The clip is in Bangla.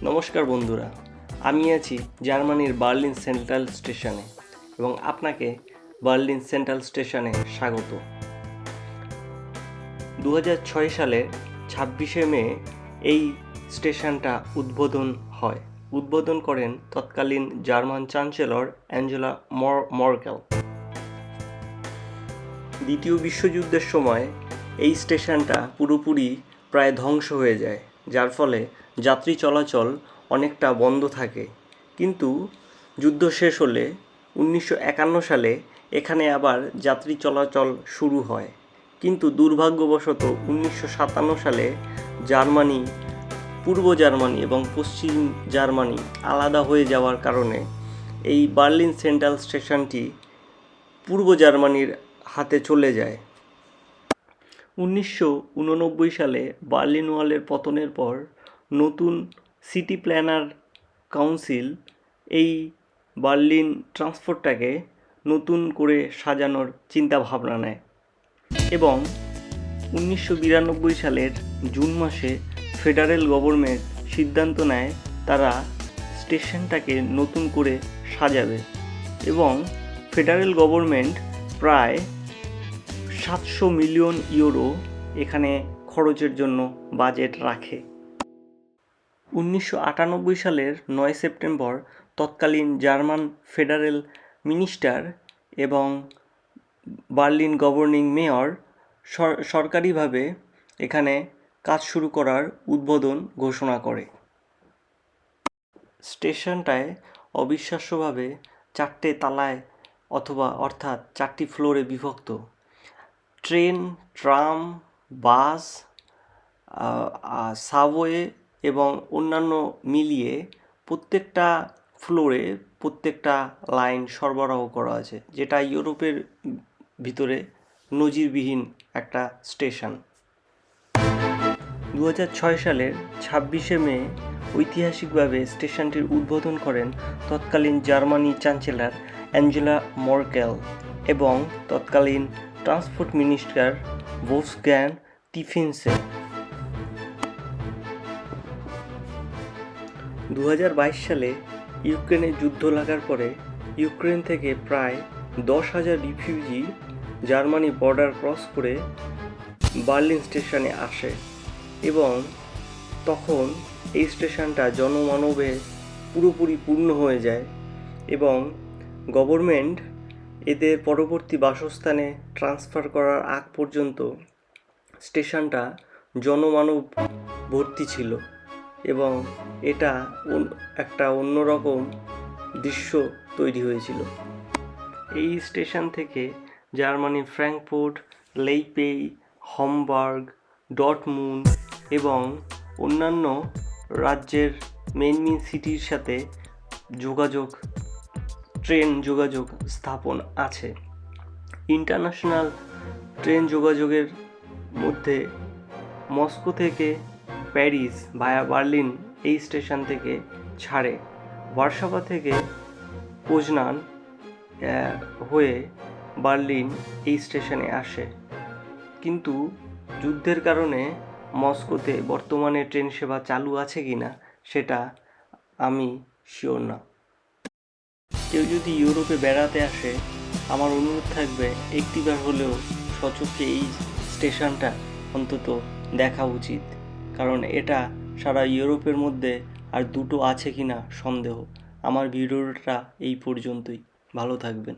নমস্কার বন্ধুরা, আমি আছি জার্মানির বার্লিন সেন্ট্রাল স্টেশনে এবং আপনাকে বার্লিন সেন্ট্রাল স্টেশনে স্বাগত। 2006 সালের 26শে মে এই স্টেশনটা উদ্বোধন হয়। উদ্বোধন করেন তৎকালীন জার্মান চ্যান্সেলর অ্যাঞ্জেলা মার্কেল। দ্বিতীয় বিশ্বযুদ্ধের সময় এই স্টেশনটা পুরোপুরি প্রায় ধ্বংস হয়ে যায়, যার ফলে যাত্রী চলাচল অনেকটা বন্ধ থাকে। কিন্তু যুদ্ধ শেষ হলে 1951 সালে এখানে আবার যাত্রী চলাচল শুরু হয়। কিন্তু দুর্ভাগ্যবশত 1957 সালে জার্মানি, পূর্ব জার্মানি এবং পশ্চিম জার্মানি আলাদা হয়ে যাওয়ার কারণে এই বার্লিন সেন্ট্রাল স্টেশনটি পূর্ব জার্মানির হাতে চলে যায়। 1989 সালে বার্লিন ওয়ালের পতনের পর নতুন সিটি প্ল্যানার কাউন্সিল এই বার্লিন ট্রান্সপোর্টটাকে নতুন করে সাজানোর চিন্তা ভাবনা নেয় এবং 1992 সালের জুন মাসে ফেডারেল গভর্নমেন্ট সিদ্ধান্ত নেয় তারা স্টেশনটাকে নতুন করে সাজাবে এবং ফেডারেল গভর্নমেন্ট প্রায় 700 মিলিয়ন ইউরো এখানে খরচের জন্য বাজেট রাখে। 1998 সালের 9 সেপ্টেম্বর তৎকালীন জার্মান ফেডারেল মিনিস্টার এবং বার্লিন গভর্নিং মেয়র সরকারিভাবে এখানে কাজ শুরু করার উদ্বোধন ঘোষণা করে। স্টেশনটায় অবিশ্বাস্যভাবে 4টে তালায় অর্থাৎ 4টি ফ্লোরে বিভক্ত। ট্রেন, ট্রাম, বাস, সাবওয়ে এবং অন্যান্য মিলিয়ে প্রত্যেকটা ফ্লোরে প্রত্যেকটা লাইন সরবরাহ করা আছে, যেটা ইউরোপের ভিতরে নজিরবিহীন একটা স্টেশন। 2006 সালের 26শে মে ঐতিহাসিকভাবে স্টেশনটির উদ্বোধন করেন তৎকালীন জার্মানি চ্যান্সেলর অ্যাঞ্জেলা মার্কেল এবং তৎকালীন ট্রান্সপোর্ট মিনিস্টার ভলফগাং টিফেনসে। 2022 সালে ইউক্রেনে যুদ্ধ লাগার পরে ইউক্রেন থেকে প্রায় 10,000 রিফিউজি জার্মানি বর্ডার ক্রস করে বার্লিন স্টেশনে আসে এবং তখন এই স্টেশনটা জনমানবে পুরোপুরি পূর্ণ হয়ে যায় এবং গভর্নমেন্ট এদের পরবর্তী বাসস্থানে ট্রান্সফার করার আগ পর্যন্ত স্টেশনটা জনমানব ভর্তি ছিল এবং এটা একটা অন্যরকম দৃশ্য তৈরি হয়েছিল। এই স্টেশন থেকে জার্মানির ফ্র্যাঙ্কফুর্ট, লেইপেই, হামবার্গ, ডর্টমুন্ড এবং অন্যান্য রাজ্যের মেইন সিটির সাথে ট্রেন যোগাযোগ স্থাপন আছে। ইন্টারন্যাশনাল ট্রেন যোগাযোগের মধ্যে মস্কো থেকে প্যারিস ভায়া বার্লিন এই স্টেশন থেকে ছাড়ে, ওয়ারশাওয়া থেকে পোজনান হয়ে বার্লিন এই স্টেশনে আসে। কিন্তু যুদ্ধের কারণে মস্কোতে বর্তমানে ট্রেন সেবা চালু আছে কিনা সেটা আমি শিওর না। কেউ যদি ইউরোপে বেড়াতে আসে, আমার অনুরোধ থাকবে একটিবার হলেও স্বচক্ষে এই স্টেশনটা অন্তত দেখা উচিত, কারণ এটা সারা ইউরোপের মধ্যে আর দুটো আছে কিনা সন্দেহ। আমার ভিডিওটা এই পর্যন্তই। ভালো থাকবেন।